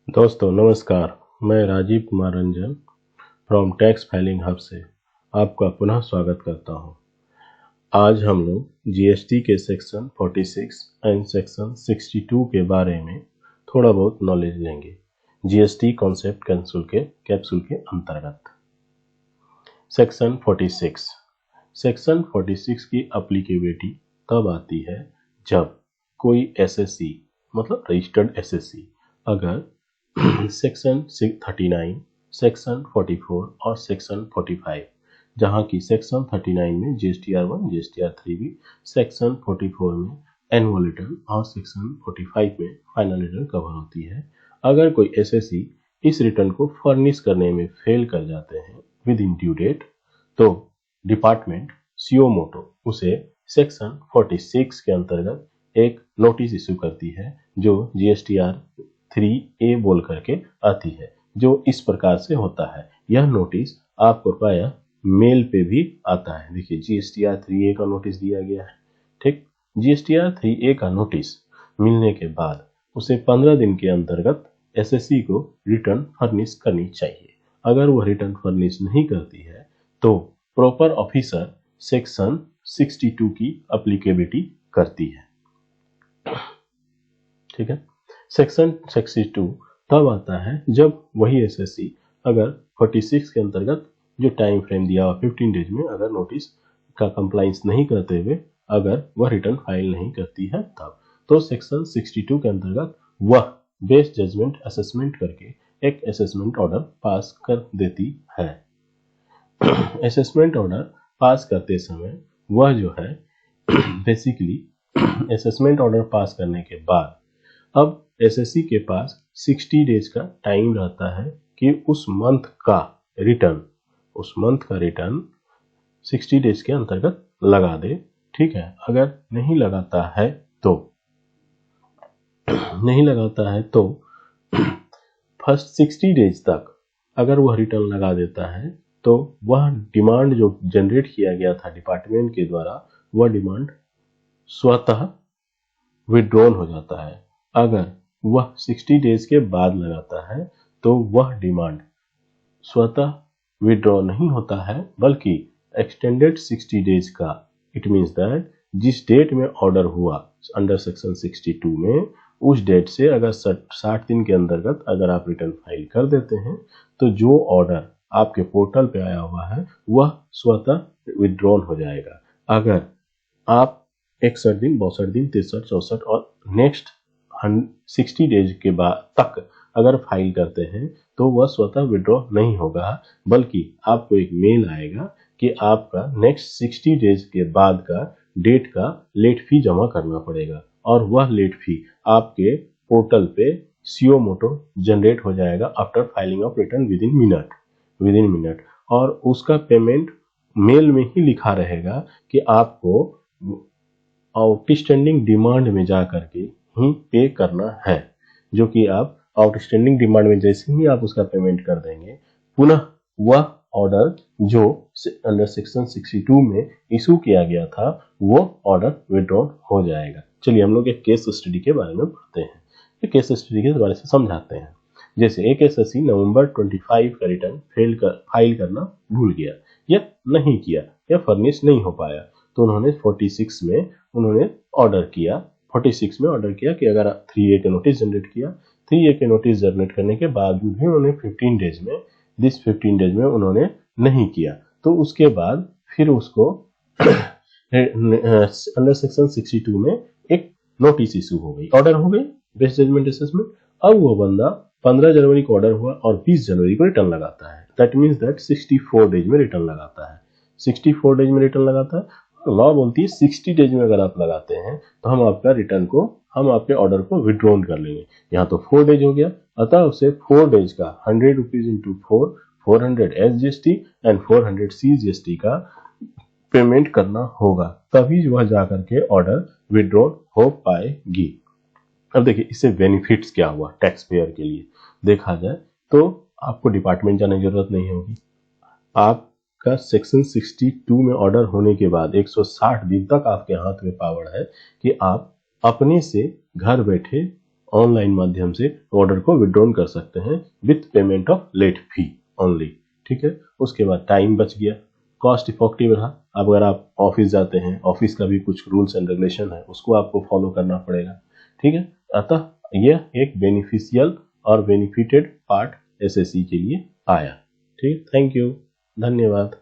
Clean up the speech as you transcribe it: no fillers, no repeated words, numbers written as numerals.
दोस्तों नमस्कार, मैं Rajeev Kumar Ranjan from Tax Filing Hub से आपका पुनः स्वागत करता हूं। आज हम लोग जीएसटी के सेक्शन 46 एंड सेक्शन 62 के बारे में थोड़ा बहुत नॉलेज लेंगे जीएसटी कॉन्सेप्ट कैप्सूल के अंतर्गत। सेक्शन 46 की एप्लीकेबिलिटी तब आती है जब कोई एसएससी मतलब रजिस्टर्ड एसएससी अगर सेक्शन 39, सेक्शन 44 और सेक्शन 45, जहां की सेक्शन 39 में जीएसटीआर1, जीएसटीआर3 भी, सेक्शन 44 में एनुअल रिटर्न और सेक्शन 45 में फाइनल रिटर्न कवर होती है। अगर कोई एसएससी इस रिटर्न को फर्निश करने में फेल कर जाते हैं विद इन ड्यू डेट, तो डिपार्टमेंट सीओ मोटो उसे सेक्शन 46 के अंतर्गत एक नोटिस इशू करती है जो जीएसटीआर 3A बोल करके आती है, जो इस प्रकार से होता है। यह नोटिस आपको प्रायः मेल पे भी आता है। देखिए जीएसटीआर 3A का नोटिस दिया गया है, ठीक। जीएसटीआर 3A का नोटिस मिलने के बाद उसे 15 दिन के अंतर्गत एसएससी को रिटर्न फर्निश करनी चाहिए। अगर वह रिटर्न फर्निश नहीं करती है तो प्रॉपर ऑफिसर सेक्शन 62 की एप्लीकेबिलिटी करती है, ठीक है। सेक्शन 62 तब आता है जब वही एसएससी अगर 46 के अंतर्गत जो टाइम फ्रेम दिया हुआ 15 डेज में अगर नोटिस का कंप्लाइंस नहीं करते हुए अगर वह रिटर्न फाइल नहीं करती है तब, तो सेक्शन 62 के अंतर्गत वह बेस्ट जजमेंट असेसमेंट करके एक असेसमेंट ऑर्डर पास कर देती है। असेसमेंट ऑर्डर पास करते समय वह जो है बेसिकली असेसमेंट ऑर्डर पास करने के बाद अब एसएससी के पास 60 डेज का टाइम रहता है कि उस मंथ का रिटर्न 60 डेज के अंतर्गत लगा दे, ठीक है। अगर नहीं लगाता है तो फर्स्ट 60 डेज तक अगर वह रिटर्न लगा देता है तो वह डिमांड जो जनरेट किया गया था डिपार्टमेंट के द्वारा, वह डिमांड स्वतः विड्रॉन हो जाता है। अगर वह 60 डेज के बाद लगाता है तो वह डिमांड स्वतः विड्रॉ नहीं होता है बल्कि एक्सटेंडेड 60 डेज का, इट मीन्स दैट जिस डेट में ऑर्डर हुआ अंडर सेक्शन 62 में, उस डेट से अगर 60 दिन के अंतर्गत अगर आप रिटर्न फाइल कर देते हैं तो जो ऑर्डर आपके पोर्टल पे आया हुआ है वह स्वतः विड्रॉन हो जाएगा। अगर आप 61 दिन, 62 दिन, 63, 64 और नेक्स्ट 60 डेज के बाद तक अगर फाइल करते हैं तो वह स्वतः विड्रॉ नहीं होगा, बल्कि आपको एक मेल आएगा कि आपका नेक्स्ट 60 डेज के बाद का डेट का लेट फी जमा करना पड़ेगा और वह लेट फी आपके पोर्टल पे सीओ मोटो जनरेट हो जाएगा after filing of return with in minute, और उसका पेमेंट मेल में ही लिखा रहेगा कि आपको आउटस्टैंडिंग डिमांड में जा करके ही पे करना है, जो कि आप आउटस्टैंडिंग डिमांड में जैसे ही आप उसका पेमेंट कर देंगे, पुनः वह ऑर्डर जो अंडर सेक्शन 62 में इशू किया गया था वो ऑर्डर विड्रॉन हो जाएगा। चलिए हम लोग एक केस स्टडी के बारे में पढ़ते हैं, एक केस स्टडी के बारे से समझाते हैं। जैसे एक एसएससी नवंबर 25 का रिटर्न फाइल करना भूल गया या नहीं किया या फर्निश नहीं हो पाया, तो उन्होंने 46 में उन्होंने ऑर्डर किया कि अगर 3A के नोटिस जनरेट किया, 3A के नोटिस जनरेट करने के बाद भी उन्होंने 15 डेज में उन्होंने नहीं किया, तो उसके बाद फिर उसको अंडर सेक्शन 62 में एक नोटिस इशू हो गई, ऑर्डर हो गई बेस्ट जजमेंट असेसमेंट। अब वो बंदा 15 जनवरी को ऑर्डर हुआ और 20 जनवरी को रिटर्न लगाता है, दैट मीन्स दैट 64 डेज में रिटर्न लगाता है। 64 डेज में रिटर्न लगाता है, लॉ बोलती है 60 डेज में अगर आप लगाते हैं तो हम आपके ऑर्डर को विड्रॉन कर लेंगे। यहाँ तो 4 डेज हो गया, अतः उसे 4 डेज का 100 rupees into 400 SGST and 400 CGST का पेमेंट करना होगा, तभी वह जाकर के ऑर्डर विड्रॉन हो पाएगी। अब देखिए इससे बेनिफिट्स क्या हुआ टैक्स पेयर के लिए। देखा जाए तो आपको डिपार्टमेंट जाने की जरूरत नहीं होगी, आपका सेक्शन 62 में ऑर्डर होने के बाद 160 दिन तक आपके हाथ में पावर है कि आप अपने से घर बैठे ऑनलाइन माध्यम से ऑर्डर को विड्रॉन कर सकते हैं with payment of late fee only. ठीक है, उसके बाद टाइम बच गया, कॉस्ट इफेक्टिव रहा। अब अगर आप ऑफिस जाते हैं, ऑफिस का भी कुछ रूल्स एंड रेगुलेशन है, उसको आपको फॉलो करना पड़ेगा। ठीक है, अतः यह एक बेनिफिशियल और बेनिफिटेड पार्ट एसएससी के लिए आया। ठीक, थैंक यू, धन्यवाद।